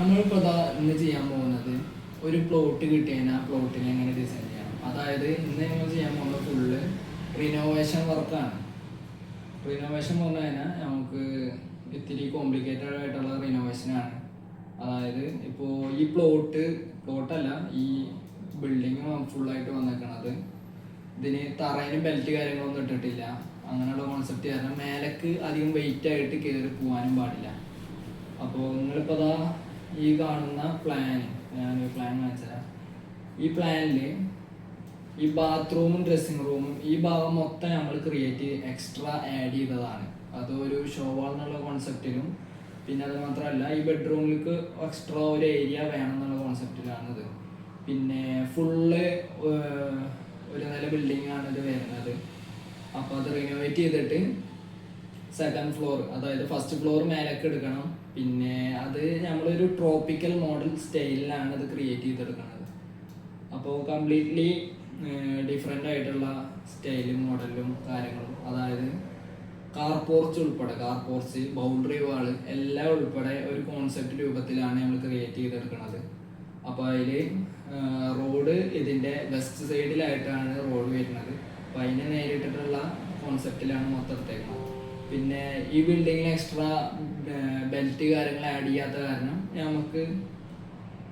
നമ്മളിപ്പോൾ ഇന്ന് ചെയ്യാൻ പോകുന്നത് ഒരു പ്ലോട്ട് കിട്ടിയാൽ ആ പ്ലോട്ടിനെ എങ്ങനെ ഡിസൈൻ ചെയ്യണം. അതായത് ഇന്ന് നമ്മൾ ചെയ്യാൻ പോകുന്നത് ഫുള്ള് റിനോവേഷൻ വർക്കാണ്. റിനോവേഷൻ പറഞ്ഞു കഴിഞ്ഞാൽ നമുക്ക് ഇത്തിരി കോംപ്ലിക്കേറ്റഡ് ആയിട്ടുള്ള റിനോവേഷനാണ്. അതായത് ഇപ്പോൾ ഈ പ്ലോട്ടല്ല, ഈ ബിൽഡിങ് ഫുള്ളായിട്ട് വന്നേക്കണത് ഇതിന് തറയിന് ബെൽറ്റ് കാര്യങ്ങളൊന്നും ഇട്ടിട്ടില്ല. അങ്ങനെയുള്ള കോൺസെപ്റ്റ് കാരണം മേലേക്ക് അധികം വെയിറ്റ് ആയിട്ട് കയറി പോകാനും പാടില്ല. അപ്പോൾ നിങ്ങളിപ്പോൾ ഈ കാണുന്ന ഞാനൊരു പ്ലാൻ കാണിച്ചുതരാം. ഈ പ്ലാനിൽ ഈ ബാത്റൂമും ഡ്രസ്സിങ് റൂമും ഈ ഭാഗം മൊത്തം നമ്മൾ എക്സ്ട്രാ ആഡ് ചെയ്തതാണ്. അത് ഒരു ഷോ വാൾ എന്നുള്ള കോൺസെപ്റ്റിലും പിന്നെ അത് മാത്രമല്ല ഈ ബെഡ്റൂമിലേക്ക് എക്സ്ട്രാ ഒരു ഏരിയ വേണം എന്നുള്ള കോൺസെപ്റ്റിലാണിത്. പിന്നെ ഫുള്ള് ഒരു നില ബിൽഡിംഗാണ് ഇത് വരുന്നത്. അപ്പോൾ അത് റിനോവേറ്റ് ചെയ്തിട്ട് സെക്കൻഡ് ഫ്ലോർ, അതായത് ഫസ്റ്റ് ഫ്ലോർ മേലേക്ക് എടുക്കണം. പിന്നെ അത് നമ്മളൊരു ട്രോപ്പിക്കൽ മോഡൽ സ്റ്റൈലിലാണ് ഇത് ക്രിയേറ്റ് ചെയ്തെടുക്കുന്നത്. അപ്പോൾ കംപ്ലീറ്റ്ലി ഡിഫറെൻ്റ് ആയിട്ടുള്ള സ്റ്റൈലും മോഡലും കാര്യങ്ങളും, അതായത് കാർ പോർച്ച് ബൗണ്ടറി വാള് എല്ലാം ഉൾപ്പെടെ ഒരു കോൺസെപ്റ്റ് രൂപത്തിലാണ് നമ്മൾ ക്രിയേറ്റ് ചെയ്തെടുക്കുന്നത്. അപ്പോൾ അതിൽ റോഡ് ഇതിൻ്റെ വെസ്റ്റ് സൈഡിലായിട്ടാണ് റോഡ് വരുന്നത്. അപ്പോൾ അതിനെ നേരിട്ടിട്ടുള്ള കോൺസെപ്റ്റിലാണ് മൊത്തം എടുത്തേക്കുന്നത്. പിന്നെ ഈ ബിൽഡിങ്ങിൽ എക്സ്ട്രാ ബെൽറ്റ് കാര്യങ്ങൾ ആഡ് ചെയ്യാത്ത കാരണം നമുക്ക്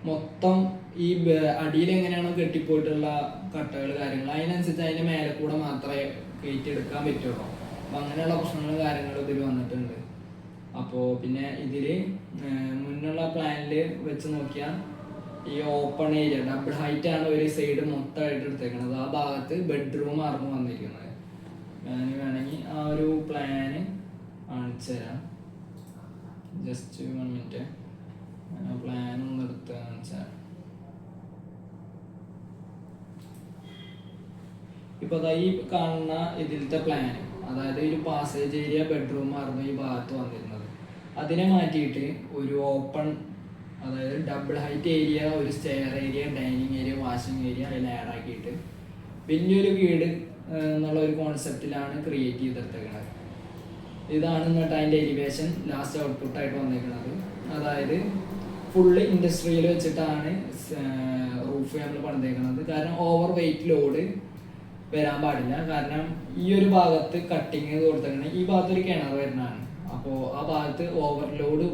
മൊത്തം ഈ അടിയിൽ എങ്ങനെയാണോ കെട്ടിപ്പോയിട്ടുള്ള കട്ടകൾ കാര്യങ്ങൾ അതിനനുസരിച്ച് അതിൻ്റെ മേലെ കൂടെ മാത്രമേ കയറ്റിയെടുക്കാൻ പറ്റുള്ളൂ. അപ്പം അങ്ങനെയുള്ള പ്രശ്നങ്ങളും കാര്യങ്ങളും ഇതിൽ വന്നിട്ടുണ്ട്. അപ്പോൾ പിന്നെ ഇതിൽ മുന്നുള്ള പ്ലാനിൽ വെച്ച് നോക്കിയാൽ ഈ ഓപ്പൺ ഏരിയ ഡബിൾ ഹൈറ്റ് ആണ് ഒരു സൈഡ് മൊത്തമായിട്ട് എടുത്തേക്കുന്നത്. ആ ഭാഗത്ത് ബെഡ്റൂം ആയിരുന്നു വന്നിരിക്കുന്നത്. ഞാൻ വേണമെങ്കിൽ ആ ഒരു പ്ലാന് കാണിച്ചു തരാം. Just 1 minute. ഞാൻ ആ പ്ലാൻ ഒന്ന് എടുത്ത് കാണിച്ചു തരാം. ഇപ്പോൾ ഈ കാണുന്ന ഇതിലത്തെ പ്ലാന്, അതായത് ഒരു പാസേജ് ഏരിയ ബെഡ്റൂം ആയിരുന്നു ഈ ഭാഗത്ത് വന്നിരുന്നത്. അതിനെ മാറ്റിയിട്ട് ഒരു ഓപ്പൺ, അതായത് ഡബിൾ ഹൈറ്റ് ഏരിയ, ഒരു stair area, dining area, washing area അതിൽ ആഡ് ആക്കിയിട്ട് വലിയൊരു വീട് എന്നുള്ള ഒരു കോൺസെപ്റ്റിലാണ് ക്രിയേറ്റ് ചെയ്തെടുത്തേക്കുന്നത്. ഇതാണ് എന്നിട്ട് അതിൻ്റെ എലിവേഷൻ ലാസ്റ്റ് ഔട്ട്പുട്ടായിട്ട് വന്നേക്കുന്നത്. അതായത് ഫുള്ള് ഇൻഡസ്ട്രിയിൽ വെച്ചിട്ടാണ് റൂഫ് നമ്മൾ പണിതേക്കുന്നത്. കാരണം ഓവർ വെയിറ്റ് ലോഡ് വരാൻ പാടില്ല. കാരണം ഈ ഒരു ഭാഗത്ത് കട്ടിങ് കൊടുത്തേക്കുന്നത്, ഈ ഭാഗത്ത് ഒരു കിണർ വരുന്നതാണ്. അപ്പോൾ ആ ഭാഗത്ത് ഓവർലോഡ്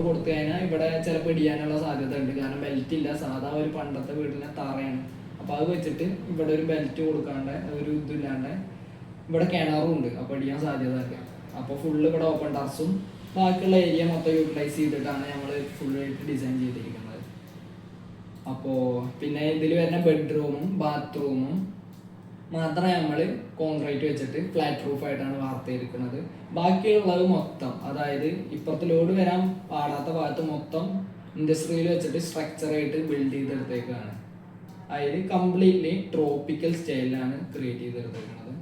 കൊടുത്തു കഴിഞ്ഞാൽ ഇവിടെ ചിലപ്പോൾ ഇടിയാനുള്ള സാധ്യത ഉണ്ട്. കാരണം ബെൽറ്റ് ഇല്ല, സാധാ ഒരു പണ്ടത്തെ വീടിനെ തറയാണ്. അപ്പോൾ അത് വെച്ചിട്ട് ഇവിടെ ഒരു ബെൽറ്റ് കൊടുക്കാണ്ട് ഒരു ഇതില്ലാണ്ട് ഇവിടെ കിണറും ഉണ്ട്, അപ്പോൾ ഇടിയാൻ സാധ്യത ഉണ്ട്. അപ്പോൾ ഫുള്ള് ഇവിടെ ഓപ്പൺ ടെറസും ബാക്കിയുള്ള ഏരിയ മൊത്തം യൂട്ടിലൈസ് ചെയ്തിട്ടാണ് നമ്മൾ ഫുള്ളായിട്ട് ഡിസൈൻ ചെയ്തിരിക്കുന്നത്. അപ്പോൾ പിന്നെ ഇതിൽ വരുന്ന ബെഡ്റൂമും ബാത്റൂമും മാത്രമേ നമ്മൾ കോൺക്രീറ്റ് വെച്ചിട്ട് ഫ്ലാറ്റ് റൂഫായിട്ടാണ് വാർത്തിരിക്കുന്നത്. ബാക്കിയുള്ളത് മൊത്തം, അതായത് ഇപ്പുറത്തെ ലോഡ് വരാൻ പാടാത്ത ഭാഗത്ത് മൊത്തം ഇൻഡസ്ട്രിയിൽ വെച്ചിട്ട് സ്ട്രക്ചറായിട്ട് ബിൽഡ് ചെയ്തെടുത്തേക്കാണ്. അതിൽ കംപ്ലീറ്റ്ലി ട്രോപ്പിക്കൽ സ്റ്റൈലിലാണ് ക്രിയേറ്റ് ചെയ്തെടുത്തേക്കുന്നത്.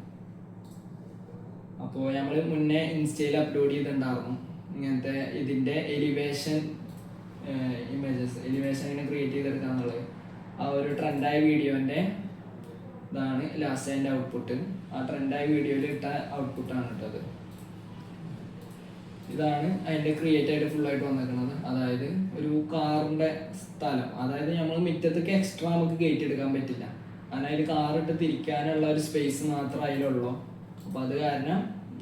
അപ്പോൾ നമ്മൾ മുന്നേ ഇൻസ്റ്റയിൽ അപ്ലോഡ് ചെയ്തിട്ടുണ്ടായിരുന്നു ഇങ്ങനത്തെ ഇതിൻ്റെ എലിവേഷൻ എലിവേഷൻ ഇങ്ങനെ ക്രിയേറ്റ് ചെയ്തെടുക്കാന്നുള്ളത്. ആ ഒരു ട്രെൻഡായ വീഡിയോൻ്റെ ഇതാണ് ലാസ്റ്റ് അതിൻ്റെ ഔട്ട്പുട്ട്. ആ ട്രെൻഡായ വീഡിയോയിൽ ഇട്ട ഔട്ട്പുട്ടാണ് ഇട്ടത്. ഇതാണ് അതിൻ്റെ ക്രിയേറ്റ് ആയിട്ട് ഫുള്ളായിട്ട് വന്നിരിക്കുന്നത്. അതായത് ഒരു കാറിൻ്റെ സ്ഥലം, അതായത് നമ്മൾ മുറ്റത്തേക്ക് എക്സ്ട്രാ നമുക്ക് ഗേറ്റ് എടുക്കാൻ പറ്റില്ല. കാരണം അതിൽ കാറിട്ട് തിരിക്കാനുള്ള ഒരു സ്പേസ് മാത്രമേ അതിലുള്ളൂ. അപ്പോൾ അത് കാരണം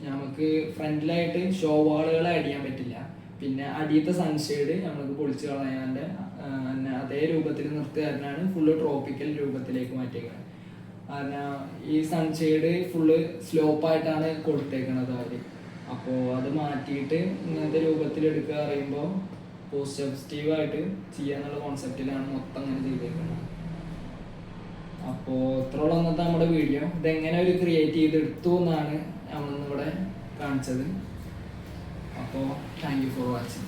നമുക്ക് ഫ്രണ്ടിലായിട്ട് ഷോ വാളുകൾ ആഡ് ചെയ്യാൻ പറ്റില്ല. പിന്നെ അടിയത്തെ സൺഷെയ്ഡ് നമുക്ക് പൊളിച്ച് കളയാണ്ട് അതേ രൂപത്തിൽ നിർത്തുകാരനാണ് ഫുള്ള് ട്രോപ്പിക്കൽ രൂപത്തിലേക്ക് മാറ്റിയേക്കുന്നത്. കാരണം ഈ സൺഷെയ്ഡ് ഫുള്ള് സ്ലോപ്പായിട്ടാണ് കൊടുത്തേക്കുന്നത് അവർ. അപ്പോൾ അത് മാറ്റിയിട്ട് ഇങ്ങനത്തെ രൂപത്തിൽ എടുക്കുക പറയുമ്പോൾ പോസിറ്റീവായിട്ട് ചെയ്യാന്നുള്ള കോൺസെപ്റ്റിലാണ് മൊത്തം അങ്ങനെ ചെയ്തേക്കുന്നത്. അപ്പോൾ ഇത്രയുള്ള അന്നത്തെ നമ്മുടെ വീഡിയോ. ഇതെങ്ങനെ ഒരു ക്രിയേറ്റ് ചെയ്തെടുത്തു എന്നാണ് നമ്മളിന്നിവിടെ കാണിച്ചത്. അപ്പോൾ താങ്ക് യു ഫോർ വാച്ചിങ്.